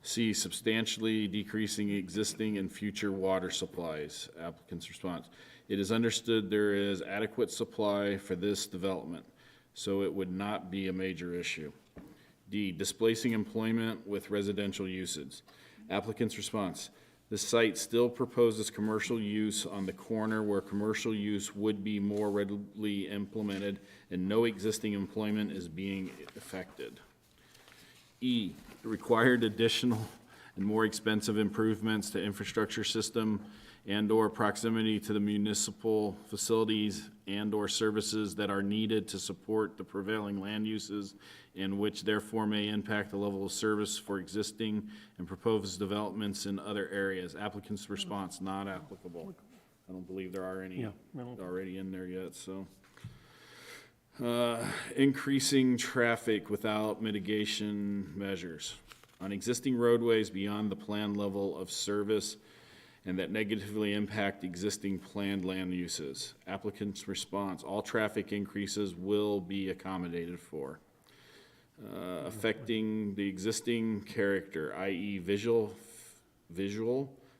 C, substantially decreasing existing and future water supplies. Applicant's response, it is understood there is adequate supply for this development, so it would not be a major issue. D, displacing employment with residential uses. Applicant's response, this site still proposes commercial use on the corner where commercial use would be more readily implemented and no existing employment is being affected. E, required additional and more expensive improvements to infrastructure system and/or proximity to the municipal facilities and/or services that are needed to support the prevailing land uses and which therefore may impact the level of service for existing and proposed developments in other areas. Applicant's response, not applicable. I don't believe there are any Yeah, no. already in there yet, so. Increasing traffic without mitigation measures on existing roadways beyond the planned level of service and that negatively impact existing planned land uses. Applicant's response, all traffic increases will be accommodated for. Affecting the existing character, i.e. visual,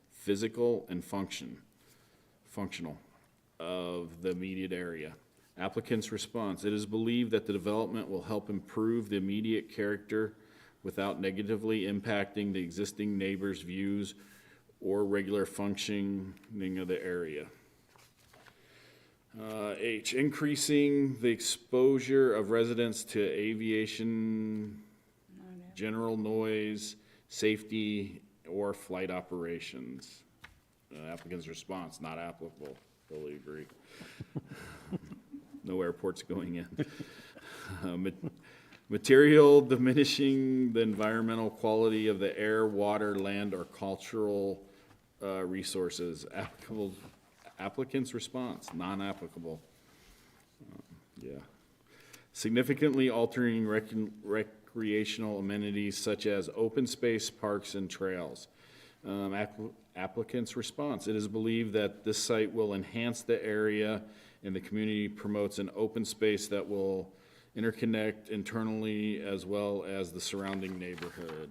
physical, and functional of the immediate area. Applicant's response: it is believed that the development will help improve the immediate character without negatively impacting the existing neighbors' views or regular functioning of the area. H, increasing the exposure of residents to aviation, general noise, safety, or flight operations. Applicant's response: not applicable. Fully agree. No airports going in. Material diminishing the environmental quality of the air, water, land, or cultural resources. Applicant's response: non-applicable. Yeah. Significantly altering recreational amenities such as open space, parks, and trails. Applicant's response: it is believed that this site will enhance the area and the community promotes an open space that will interconnect internally as well as the surrounding neighborhood.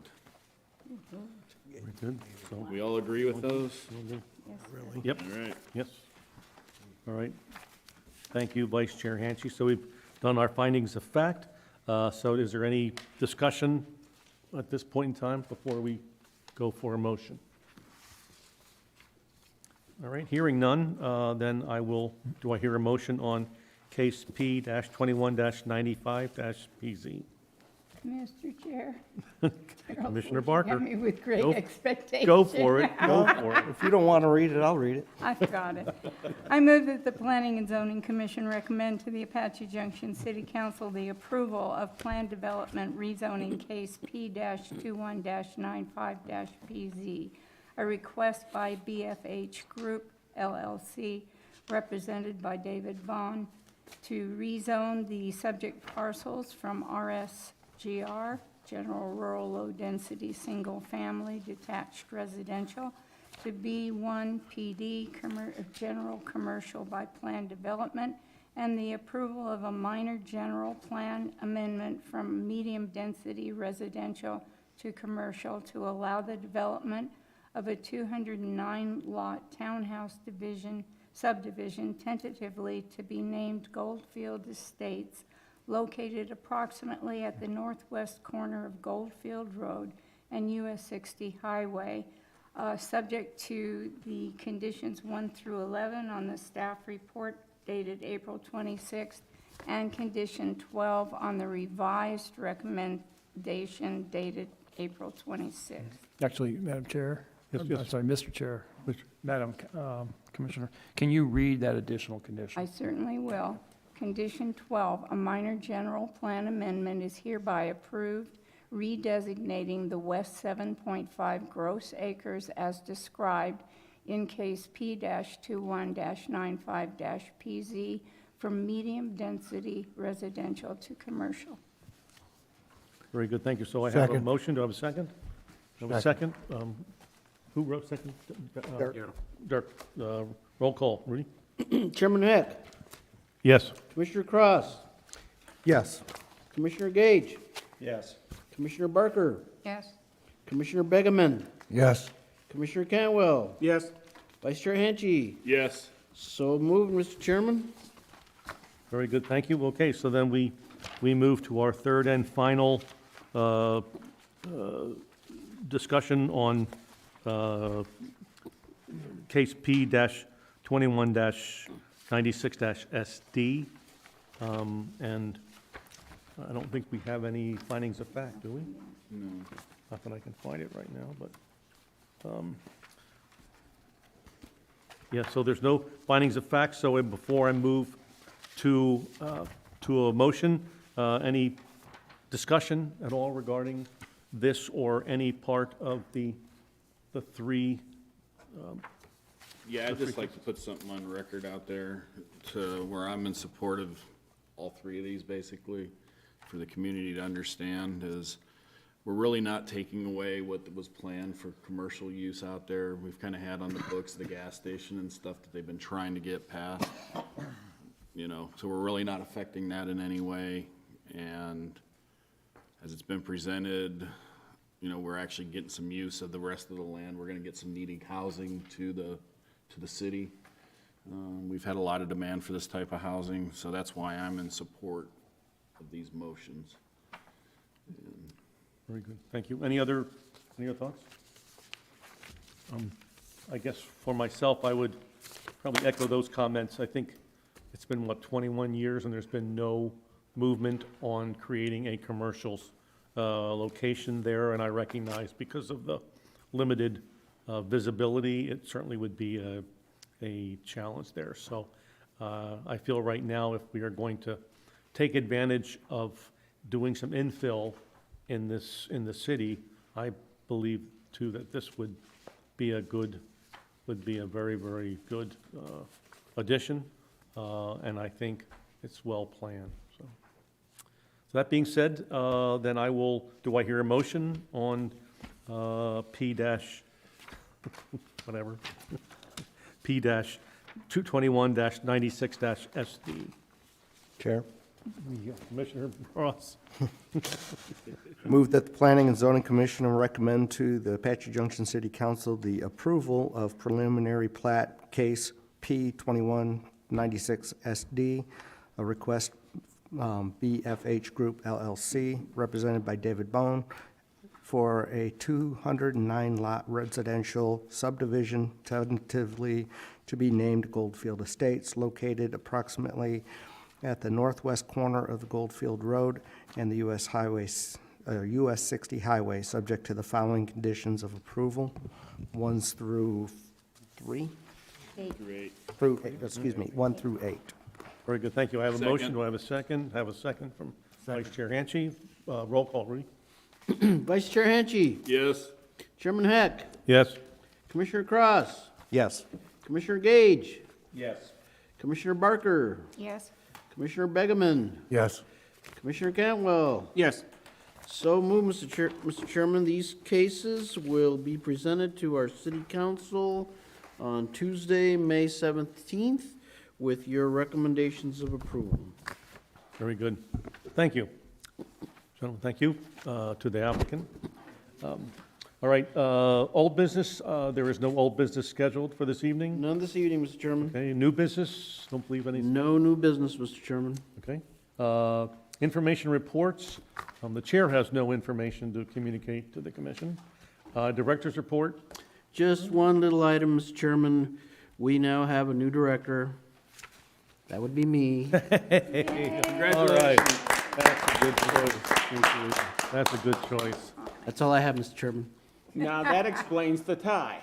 Very good. So, We all agree with those? yep, All right. yes. All right. Thank you, Vice Chair Hanchey. So we've done our findings of fact. So is there any discussion at this point in time before we go for a motion? All right, hearing none, then do I hear a motion on case P-21-95-PZ? Mr. Chair. Commissioner Barker. You have me with great Go- expectation. Go for it, go for it. If you don't want to read it, I'll read it. I forgot it. I move that the Planning and Zoning Commission recommend to the Apache Junction City Council the approval of planned development rezoning case P-21-95-PZ, a request by BFH Group LLC, represented by David Vaughn, to rezone the subject parcels from RSGR, General Rural Low Density Single Family Detached Residential, to B1 PD, General Commercial by Plan Development, and the approval of a minor general plan amendment from medium density residential to commercial to allow the development of a 209-lot townhouse subdivision tentatively to be named Goldfield Estates, located approximately at the northwest corner of Goldfield Road and US 60 Highway, subject to the conditions 1 through 11 on the staff report dated April 26th, and condition 12 on the revised recommendation dated April 26th. Actually, Madam Chair, Yes, I'm yes. sorry, Mr. Chair, Madam Commissioner, can you read that additional I condition? certainly will. Condition 12, a minor general plan amendment is hereby approved, redesignating the west 7.5 gross acres as described in case P-21-95-PZ from medium-density residential to commercial. Very good, thank you. So I have a Second. motion, do I have a second? Do I have a second? Who wrote second? Dirk, roll call, Rudy? Chairman Heck, Yes. Commissioner Cross, Yes. Commissioner Gage, Yes. Commissioner Barker, Yes? Commissioner Begeman, Yes. Commissioner Cantwell, Yes. Vice Chair Hanchey. Yes. So moved, Mr. Chairman. Very good, thank you. Okay, so then we move to our third and final discussion on case P-21-96-SD. And I don't think we have any findings of fact, do we? No. Not that I can find it right now, but, yeah, so there's no findings of fact, so before I move to a motion, any discussion at all regarding this or any part of the three? Yeah, I'd just like to put something on record out there to where I'm in support of all three of these, basically, for the community to understand is we're really not taking away what was planned for commercial use out there. We've kind of had on the books the gas station and stuff that they've been trying to get past, you know, so we're really not affecting that in any way. And as it's been presented, you know, we're actually getting some use of the rest of the land. We're gonna get some needed housing to the city. We've had a lot of demand for this type of housing, so that's why I'm in support of these motions. Very good, thank you. Any other thoughts? I guess for myself, I would probably echo those comments. I think it's been, 21 years, and there's been no movement on creating a commercial location there, and I recognize because of the limited visibility, it certainly would be a challenge there. So I feel right now, if we are going to take advantage of doing some infill in the city, I believe too that this would be a very, very good addition, and I think it's well planned, so. So that being said, then do I hear a motion on P dash, whatever, P dash 221-96 SD? Chair, Commissioner Ross? move that the Planning and Zoning Commission recommend to the Apache Junction City Council the approval of preliminary plat case P 2196 SD, a request BFH Group LLC, represented by David Bone, for a 209-lot residential subdivision tentatively to be named Goldfield Estates, located approximately at the northwest corner of the Goldfield Road and the US 60 highway, subject to the following conditions of approval, 1 through 3? 8. Excuse me, 1 through 8. Very good, thank you. I have a motion, Second. do I have a second? I have a second from Vice Chair Hanchey. Roll call, Rudy? Vice Chair Hanchey, Yes. Chairman Heck, Yes. Commissioner Cross, Yes. Commissioner Gage, Yes. Commissioner Barker, Yes. Commissioner Begeman, Yes. Commissioner Cantwell. Yes. So move, Mr. Chairman. These cases will be presented to our city council on Tuesday, May 17th, with your recommendations of approval. Very good. Thank you. Gentlemen, thank you to the applicant. All right, old business, there is no old business scheduled for this evening. None this evening, Mr. Chairman. Okay, new business, don't believe any, No new business, Mr. Chairman. okay. Information reports, the chair has no information to communicate to the commission. Director's report, Just one little item, Mr. Chairman. We now have a new director. That would be me. all right. That's a good choice. That's a good choice. That's all I have, Mr. Chairman. Now that explains the tie.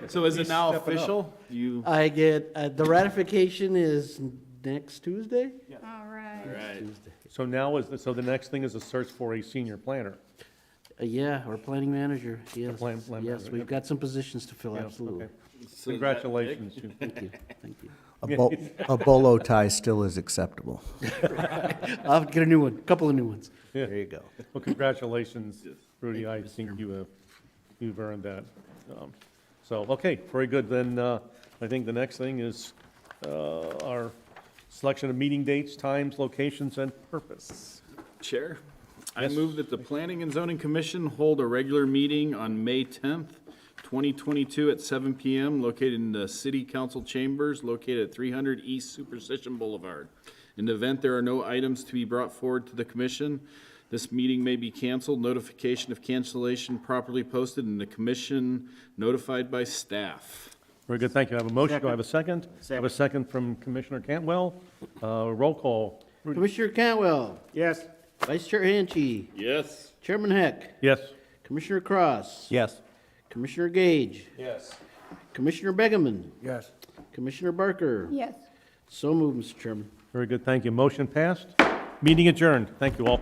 So is it now stepping up. official? You, I get, the ratification is next Tuesday? All right. right. So now so the next thing is a search for a senior planner. Yeah, or planning manager, yes. plan Yes, manager, we've yep. got some positions to fill, Yeah, absolutely. okay. Congratulations. Thank you, thank you. A bolo tie still is acceptable. I'll get a new one, couple of new ones. Yeah. There you go. Well, congratulations, Rudy. I think you've earned that. So, okay, very good. Then I think the next thing is our selection of meeting dates, times, locations, and purpose. Chair, I Yes. move that the Planning and Zoning Commission hold a regular meeting on May 10th, 2022 at 7 PM, located in the City Council Chambers, located at 300 East Superstition Boulevard. In the event there are no items to be brought forward to the commission, this meeting may be canceled. Notification of cancellation properly posted, and the commission notified by staff. Very good, thank you. I have a motion. Do I have a second? I have a second from Commissioner Cantwell. Roll call. Rudy? Commissioner Cantwell, Yes. Vice Chair Hanchey, Yes. Chairman Heck, Yes. Commissioner Cross. Yes. Commissioner Gage, Yes. Commissioner Begeman, Yes. Commissioner Barker. Yes. So moved, Mr. Chairman. Very good, thank you. Motion passed. Meeting adjourned. Thank you all.